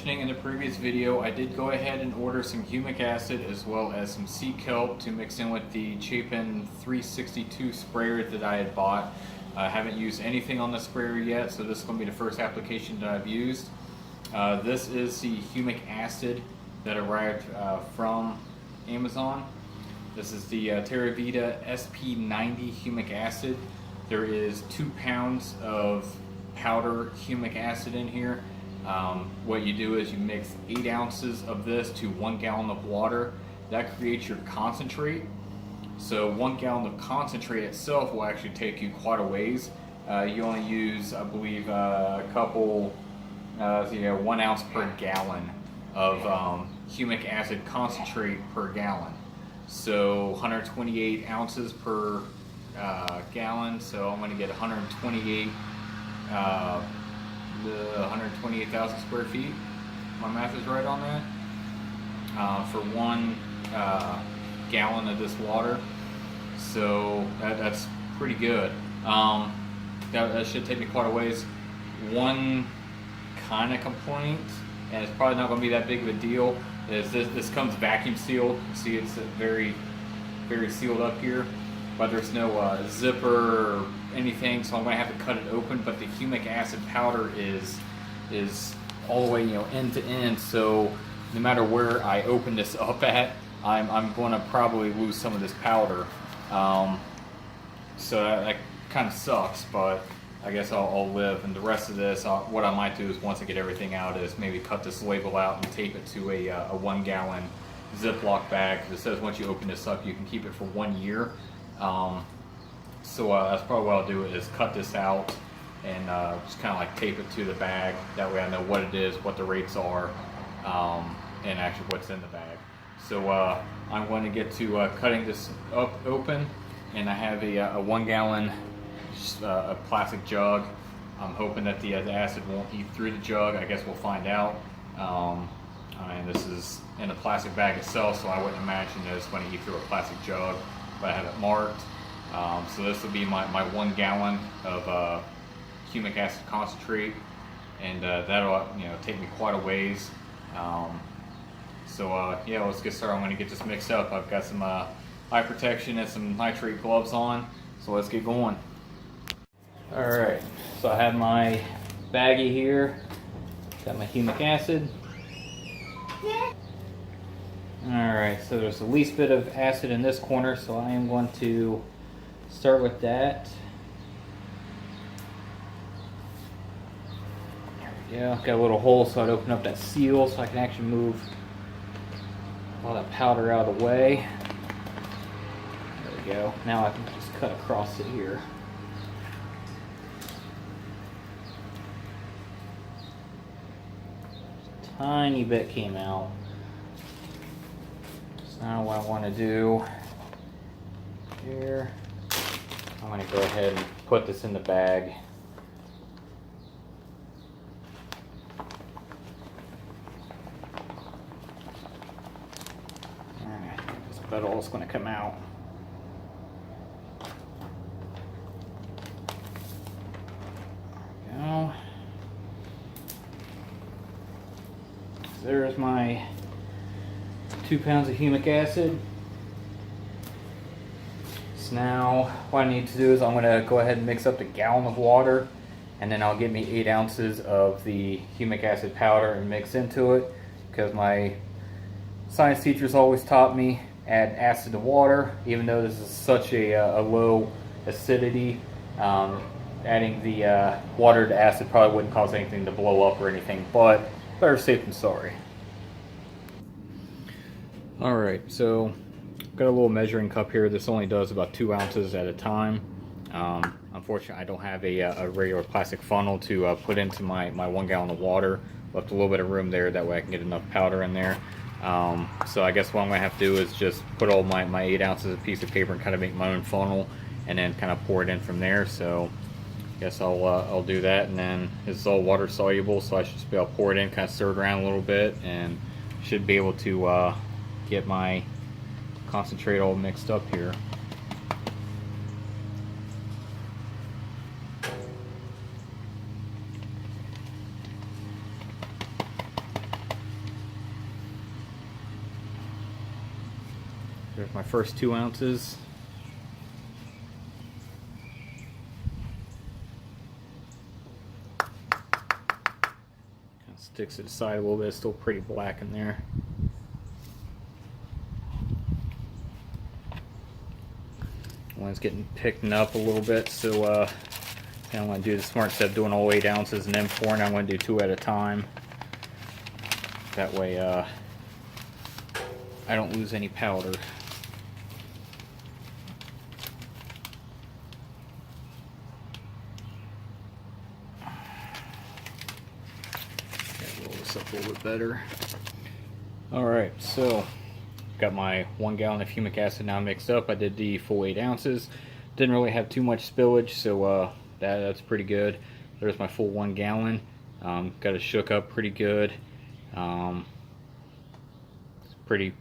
mentioning in the previous video, I did go ahead and order some humic acid as well as some sea kelp to mix in with the Chapin 362 sprayer that I had bought. I haven't used anything on the sprayer yet, so this is going to be the first application that I've used. This is the humic acid that arrived from Amazon. This is the TerraVita SP90 humic acid. There is 2 pounds of powder humic acid in here. What you do is you mix 8 ounces of this to 1 gallon of water. That creates your concentrate. So 1 gallon of concentrate itself will actually take you quite a ways. You only use, I believe, a couple, 1 ounce per gallon of humic acid concentrate per gallon. So 128 ounces per gallon. So I'm going to get 128,000 square feet. My math is right on that. For 1 gallon of this water. So that's pretty good. That should take me quite a ways. One kind of complaint, and it's probably not going to be that big of a deal, is this comes vacuum sealed. See, it's very, very sealed up here, but there's no zipper or anything, so I'm going to have to cut it open. But the humic acid powder is all the way, end to end. So no matter where I open this up at, I'm going to probably lose some of this powder. So that kind of sucks, but I guess I'll live. And the rest of this, what I might do is, once I get everything out, is maybe cut this label out and tape it to a 1 gallon Ziploc bag. It says once you open this up, you can keep it for 1 year. So that's probably what I'll do, is cut this out and just kind of like tape it to the bag. That way I know what it is, what the rates are, and actually what's in the bag. So I'm going to get to cutting this up open, and I have a 1 gallon a plastic jug. I'm hoping that the acid won't eat through the jug. I guess we'll find out. I mean, this is in a plastic bag itself, so I wouldn't imagine that it's going to eat through a plastic jug, but I have it marked. So this will be my 1 gallon of humic acid concentrate, and that'll take me quite a ways. Yeah, let's get started. I'm going to get this mixed up. I've got some eye protection and some nitrate gloves on, so let's get going. Alright, so I have my baggie here, got my humic acid. Alright, so there's the least bit of acid in this corner, so I am going to start with that. There we go. Got a little hole so I'd open up that seal so I can actually move all that powder out of the way. There we go. Now I can just cut across it here. Tiny bit came out. So now what I want to do here, I'm going to go ahead and put this in the bag. Alright, this about all is going to come out. There we go. There's my 2 pounds of humic acid. So now what I need to do is I'm going to go ahead and mix up the gallon of water, and then I'll get me 8 ounces of the humic acid powder and mix into it, because my science teachers always taught me add acid to water. Even though this is such a low acidity, adding the water to acid probably wouldn't cause anything to blow up or anything, but better safe than sorry. Alright, so got a little measuring cup here. This only does about 2 ounces at a time. Unfortunately, I don't have a regular plastic funnel to put into my 1 gallon of water. Left a little bit of room there, that way I can get enough powder in there. So I guess what I'm going to have to do is just put all my 8 ounces of piece of paper and kind of make my own funnel, and then kind of pour it in from there. So I guess I'll do that, and then it's all water soluble, so I should just be able to pour it in, kind of stir it around a little bit, and should be able to get my concentrate all mixed up here. There's my first 2 ounces. Sticks to the side a little bit, it's still pretty black in there. One's getting picked up a little bit, so I'm going to do the smart step, doing all 8 ounces and then pouring. I'm going to do 2 at a time. That way I don't lose any powder. Roll this up a little bit better. Alright, so got my 1 gallon of humic acid now mixed up. I did the full 8 ounces. Didn't really have too much spillage, so that's pretty good. There's my full 1 gallon. Got it shook up pretty good. It's pretty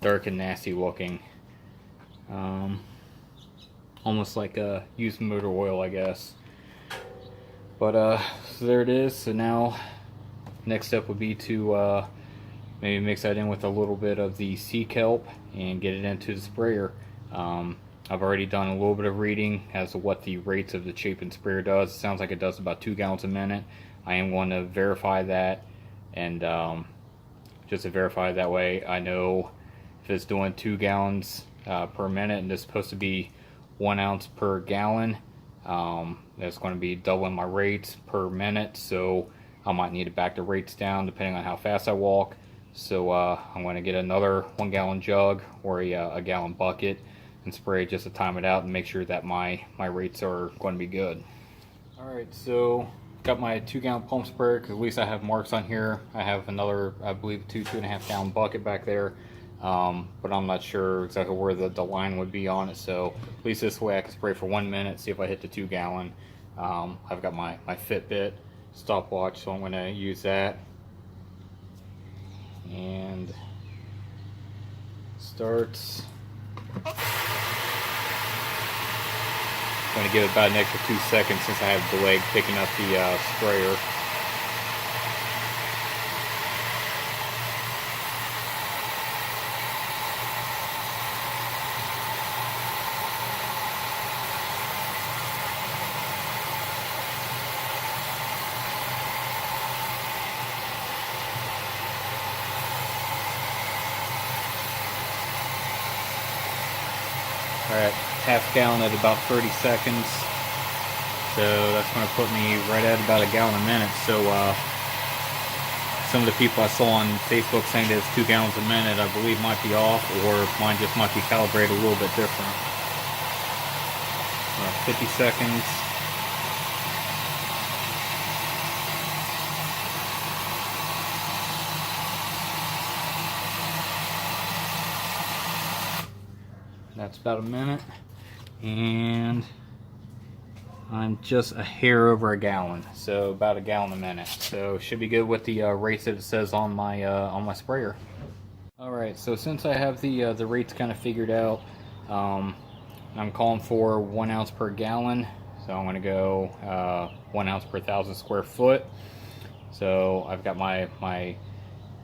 dark and nasty looking. Almost like used motor oil, I guess. But so there it is. So now next step would be to maybe mix that in with a little bit of the sea kelp and get it into the sprayer. I've already done a little bit of reading as to what the rates of the Chapin sprayer does. It sounds like it does about 2 gallons a minute. I am going to verify that, and just to verify that way I know if it's doing 2 gallons per minute, and it's supposed to be 1 ounce per gallon. That's going to be doubling my rates per minute, so I might need to back the rates down depending on how fast I walk. So I'm going to get another 1 gallon jug or a gallon bucket and spray just to time it out and make sure that my rates are going to be good. Alright, so got my 2 gallon pump sprayer, because at least I have marks on here. I have another, I believe, 2.5 gallon bucket back there, but I'm not sure exactly where the line would be on it. So at least this way I can spray for 1 minute, see if I hit the 2 gallon. I've got my Fitbit stopwatch, so I'm going to use that. And starts. I'm going to give it about an extra 2 seconds since I have delayed picking up the sprayer. Alright, half gallon at about 30 seconds. So that's going to put me right at about a gallon a minute. So some of the people I saw on Facebook saying that it's 2 gallons a minute, I believe might be off, or mine just might be calibrated a little bit different. 50 seconds. That's about a minute, and I'm just a hair over a gallon, so about a gallon a minute. So should be good with the rates that it says on my sprayer. All right, so since I have the rates kind of figured out, I'm calling for 1 ounce per gallon. So I'm going to go 1 ounce per 1,000 square foot. So I've got my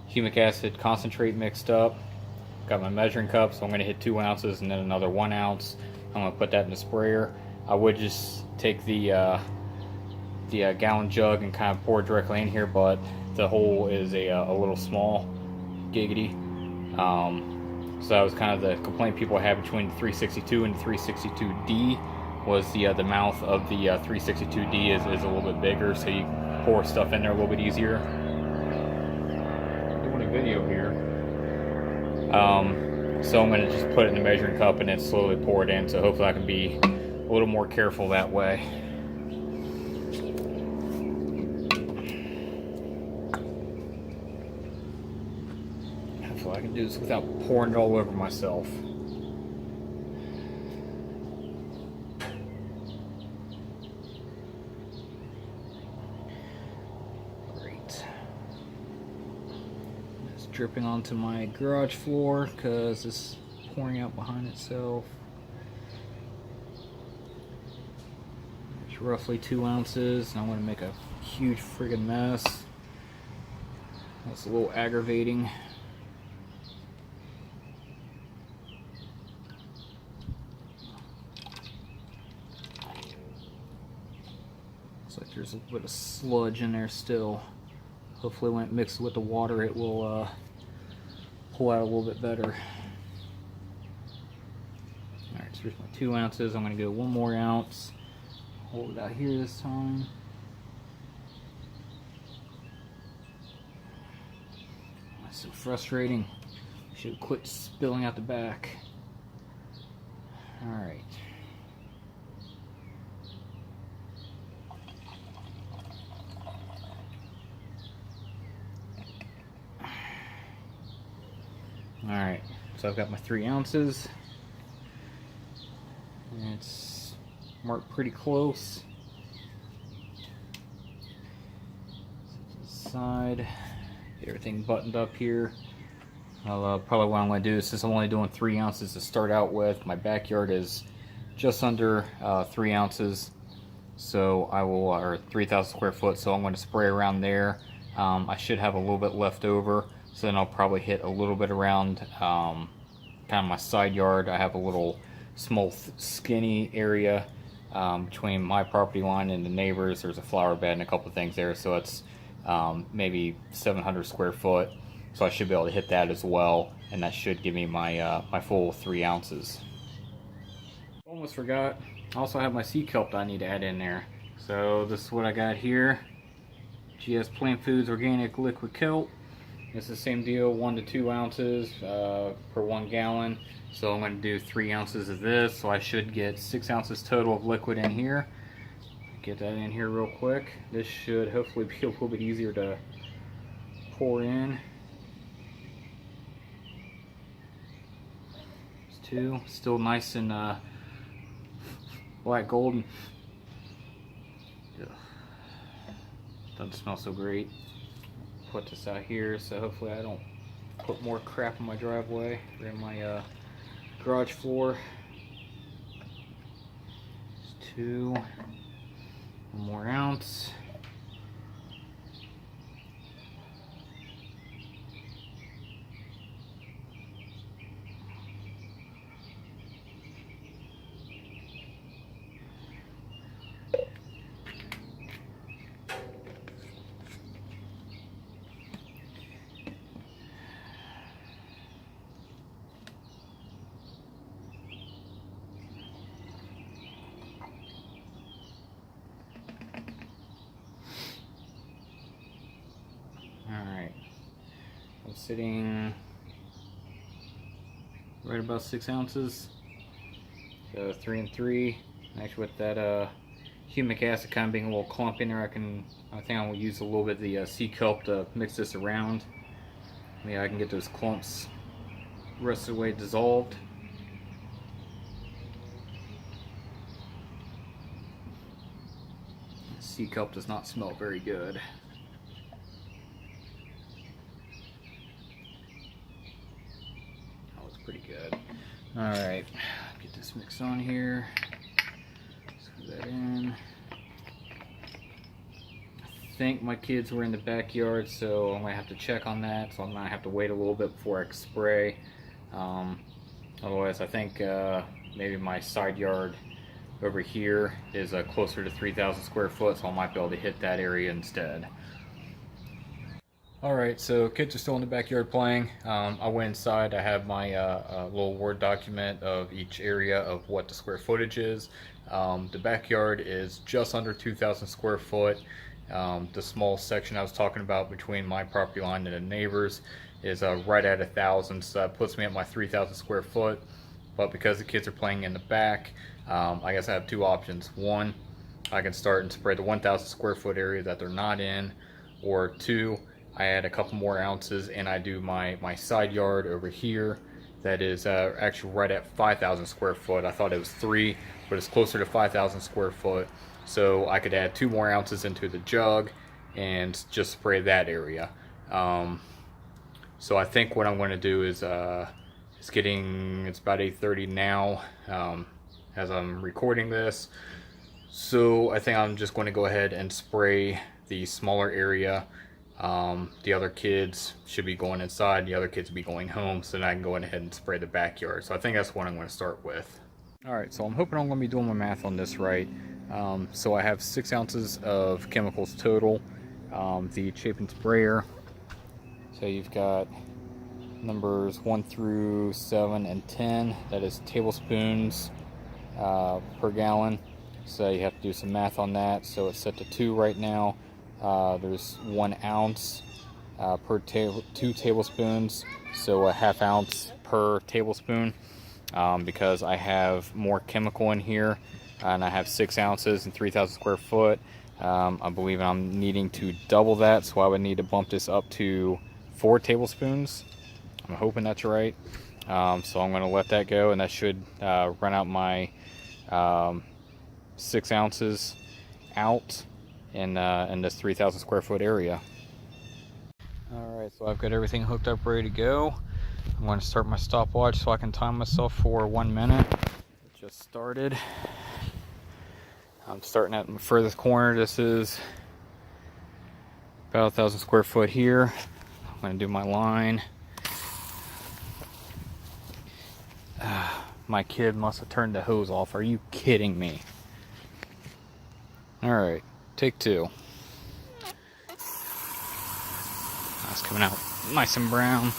humic acid concentrate mixed up. Got my measuring cup, so I'm going to hit 2 ounces and then another 1 ounce. I'm going to put that in the sprayer. I would just take the gallon jug and kind of pour it directly in here, but the hole is a little small, giggity. So that was kind of the complaint people had between the 362 and the 362D, was the mouth of the 362D is a little bit bigger, so you pour stuff in there a little bit easier. I'm doing a video here. So I'm going to just put it in the measuring cup and then slowly pour it in, so hopefully I can be a little more careful that way. Hopefully I can do this without pouring it all over myself. Dripping onto my garage floor because it's pouring out behind itself. It's roughly 2 ounces, and I'm going to make a huge friggin' mess. That's a little aggravating. there's a little bit of sludge in there still. Hopefully when it mixes with the water it will pull out a little bit better. Alright, so here's my 2 ounces. I'm going to go 1 more ounce. Hold it out here this time. That's so frustrating. Should have quit spilling out the back. Alright. Alright, so I've got my 3 ounces. And it's marked pretty close. Set to the side. Get everything buttoned up here. Probably what I'm going to do is, since I'm only doing 3 ounces to start out with, my backyard is just under 3 ounces. So I will, or 3,000 square foot, so I'm going to spray around there. I should have a little bit left over. So then I'll probably hit a little bit around kind of my side yard. I have a little small skinny area between my property line and the neighbors. There's a flower bed and a couple of things there, so it's maybe 700 square foot. So I should be able to hit that as well, and that should give me my my full 3 ounces. Almost forgot, I also have my sea kelp that I need to add in there. So this is what I got here. GS Plant Foods Organic Liquid Kelp. It's the same deal, 1 to 2 ounces per 1 gallon. So I'm going to do 3 ounces of this, so I should get 6 ounces total of liquid in here. Get that in here real quick. This should hopefully be a little bit easier to pour in. There's 2, still nice and black golden. Ugh. Doesn't smell so great. Put this out here so hopefully I don't put more crap in my driveway or in my garage floor. There's 2. 1 more ounce. Alright, I'm sitting right about 6 ounces, so 3 and 3. Actually, with that humic acid kind of being a little clump in there, I think I will use a little bit of the sea kelp to mix this around. Maybe I can get those clumps the rest of the way dissolved. Sea kelp does not smell very good. Pretty good. Alright, get this mix on here. Screw that in. I think my kids were in the backyard, so I'm going to have to check on that. So I'm going to have to wait a little bit before I can spray. Otherwise, I think maybe my side yard over here is closer to 3,000 square foot, so I might be able to hit that area instead. Alright, so kids are still in the backyard playing. I went inside. I have my little Word document of each area of what the square footage is. The backyard is just under 2,000 square foot. The small section I was talking about between my property line and the neighbors is right at 1,000, so that puts me at my 3,000 square foot. But because the kids are playing in the back, I guess I have 2 options. 1, I can start and spray the 1,000 square foot area that they're not in, or 2, I add a couple more ounces and I do my side yard over here that is actually right at 5,000 square foot. I thought it was 3, but it's closer to 5,000 square foot. So I could add 2 more ounces into the jug and just spray that area. So I think what I'm going to do is, it's about 8:30 now as I'm recording this. So I think I'm just going to go ahead and spray the smaller area. The other kids should be going inside, the other kids will be going home, so then I can go ahead and spray the backyard. So I think that's what I'm going to start with. Alright, so I'm hoping I'm going to be doing my math on this right. So I have 6 ounces of chemicals total. The Chapin sprayer. So you've got numbers 1 through 7 and 10. That is tablespoons per gallon. So you have to do some math on that. So it's set to 2 right now. There's 1 ounce per 2 tablespoons. So a half ounce per tablespoon. Because I have more chemical in here, and I have 6 ounces and 3,000 square foot. I believe I'm needing to double that, so I would need to bump this up to 4 tablespoons. I'm hoping that's right. So I'm going to let that go, and that should run out my 6 ounces out in this 3,000 square foot area. Alright, so I've got everything hooked up, ready to go. I'm going to start my stopwatch so I can time myself for 1 minute. It just started. I'm starting at the furthest corner. This is about 1,000 square foot here. I'm going to do my line. My kid must have turned the hose off. Are you kidding me? Alright, take 2. That's coming out nice and brown.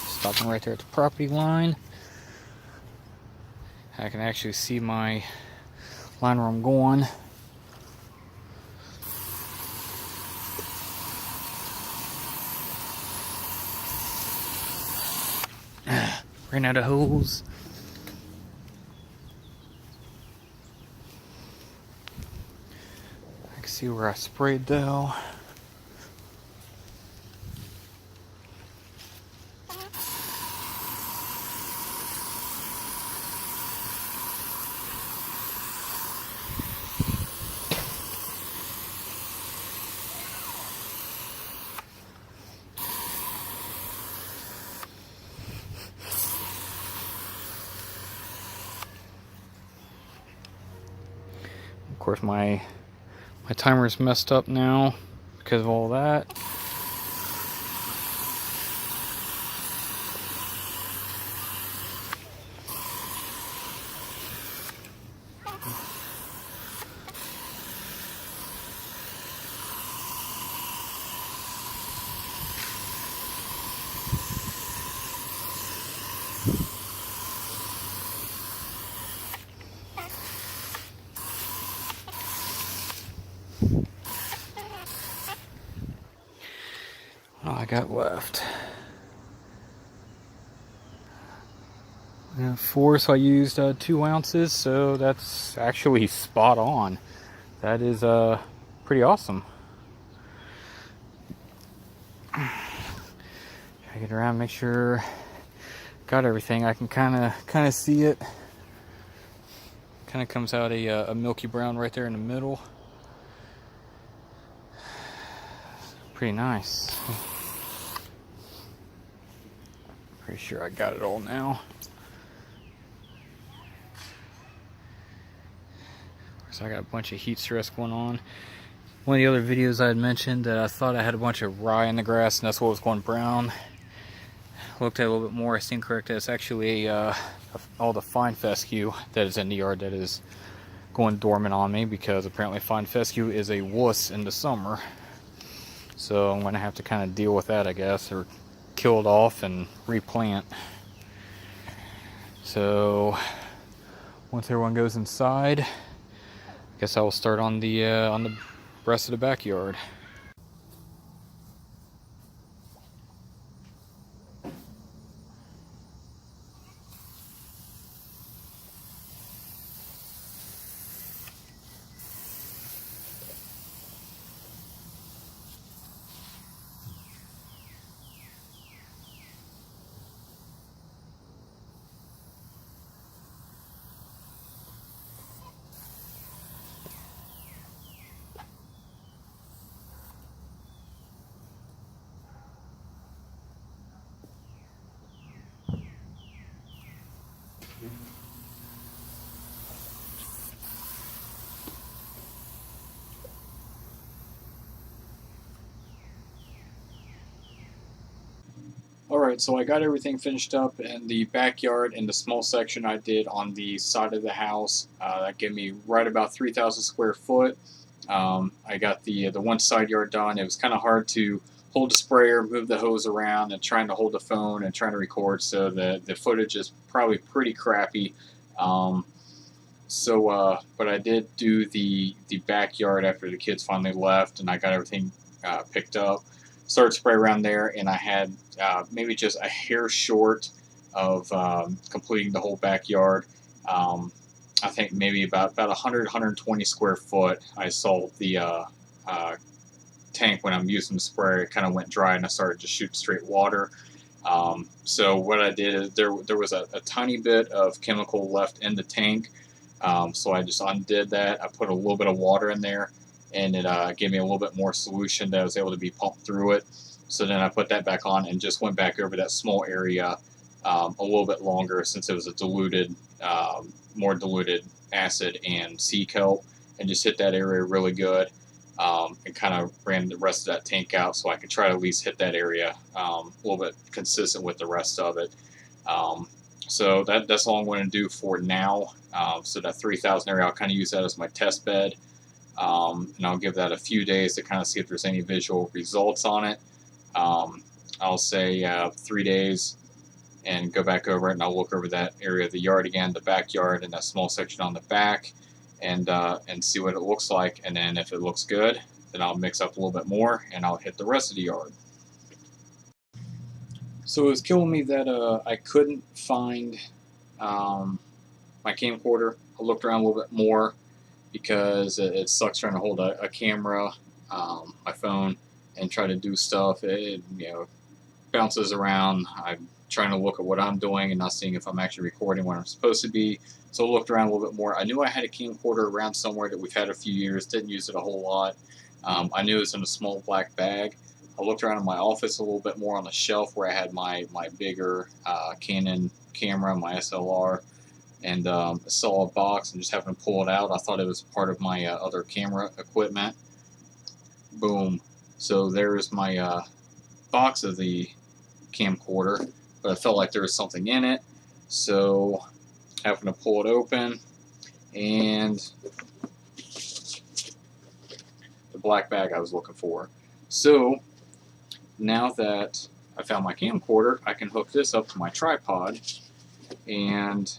Stopping right there at the property line. I can actually see my line where I'm going. Ran out of hose. I can see where I sprayed though. Of course, my timer's messed up now because of all that. What I got left? 4, so I used 2 ounces, so that's actually spot on. That is pretty awesome. Try to get around, make sure got everything. I can kind of see it. Kind of comes out a milky brown right there in the middle. Pretty nice. Pretty sure I got it all now. So I got a bunch of heat stress going on. One of the other videos I had mentioned that I thought I had a bunch of rye in the grass and that's what was going brown. Looked at it a little bit more, I stand corrected. It's actually all the fine fescue that is in the yard that is going dormant on me because apparently fine fescue is a wuss in the summer. So I'm going to have to kind of deal with that, I guess, or kill it off and replant. So once everyone goes inside, I guess I will start on the rest of the backyard. Alright, so I got everything finished up in the backyard and the small section I did on the side of the house. That gave me right about 3,000 square foot. I got the one side yard done. It was kind of hard to hold the sprayer, move the hose around, and trying to hold the phone and trying to record, so the footage is probably pretty crappy. But I did do the backyard after the kids finally left, and I got everything picked up. Started spray around there, and I had maybe just a hair short of completing the whole backyard. I think maybe about 100, 120 square foot. I saw the tank when I'm using the sprayer. It kind of went dry, and I started to shoot straight water. So what I did is there was a tiny bit of chemical left in the tank. So I just undid that. I put a little bit of water in there, and it gave me a little bit more solution that was able to be pumped through it. So then I put that back on and just went back over that small area a little bit longer, since it was a diluted, more diluted acid and sea kelp, and just hit that area really good, and kind of ran the rest of that tank out so I could try to at least hit that area a little bit consistent with the rest of it. So that's all I'm going to do for now. So that 3,000 area, I'll kind of use that as my test bed. And I'll give that a few days to kind of see if there's any visual results on it. I'll say 3 days, and go back over it, and I'll look over that area of the yard again, the backyard, and that small section on the back, and see what it looks like. And then if it looks good, then I'll mix up a little bit more, and I'll hit the rest of the yard. So it was killing me that I couldn't find my camcorder. I looked around a little bit more, because it sucks trying to hold a camera, my phone, and try to do stuff. It bounces around. I'm trying to look at what I'm doing and not seeing if I'm actually recording what I'm supposed to be. So I looked around a little bit more. I knew I had a camcorder around somewhere that we've had a few years, didn't use it a whole lot. I knew it was in a small black bag. I looked around in my office a little bit more on the shelf where I had my bigger Canon camera, my SLR, and I saw a box and just happened to pull it out. I thought it was part of my other camera equipment. Boom. So there's my box of the camcorder, but I felt like there was something in it, so having to pull it open, and the black bag I was looking for. So now that I found my camcorder, I can hook this up to my tripod, and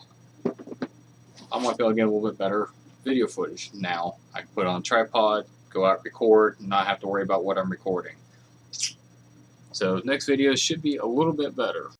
I might be able to get a little bit better video footage now. I can put it on a tripod, go out, record, and not have to worry about what I'm recording. So next video should be a little bit better.